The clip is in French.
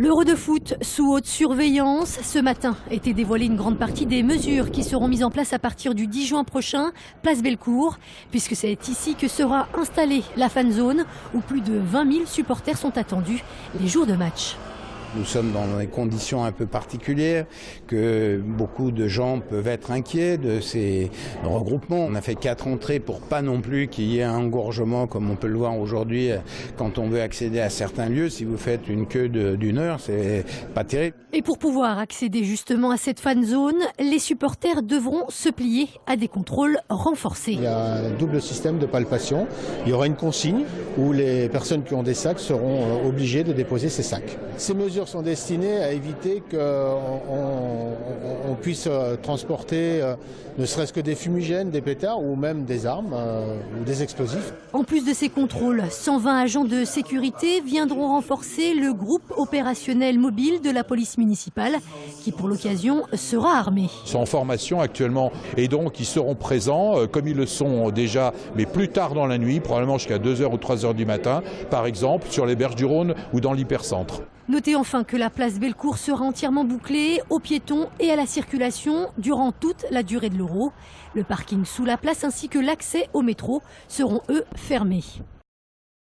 L'Euro de foot sous haute surveillance. Ce matin était dévoilée une grande partie des mesures qui seront mises en place à partir du 10 juin prochain, place Bellecour, puisque c'est ici que sera installée la fan zone où plus de 20 000 supporters sont attendus les jours de match. Nous sommes dans des conditions un peu particulières, que beaucoup de gens peuvent être inquiets de ces regroupements. On a fait 4 entrées pour pas non plus qu'il y ait un engorgement comme on peut le voir aujourd'hui quand on veut accéder à certains lieux. Si vous faites une queue d'1 heure, c'est pas terrible. Et pour pouvoir accéder justement à cette fan zone, les supporters devront se plier à des contrôles renforcés. Il y a un double système de palpation. Il y aura une consigne où les personnes qui ont des sacs seront obligées de déposer ces sacs. Ces mesures sont destinées à éviter qu'on puisse transporter ne serait-ce que des fumigènes, des pétards ou même des armes ou des explosifs. En plus de ces contrôles, 120 agents de sécurité viendront renforcer le groupe opérationnel mobile de la police municipale qui pour l'occasion sera armé. Ils sont en formation actuellement et donc ils seront présents comme ils le sont déjà, mais plus tard dans la nuit, probablement jusqu'à 2h ou 3h du matin, par exemple sur les berges du Rhône ou dans l'hypercentre. Notez enfin que la place Bellecour sera entièrement bouclée aux piétons et à la circulation durant toute la durée de l'Euro. Le parking sous la place ainsi que l'accès au métro seront eux fermés.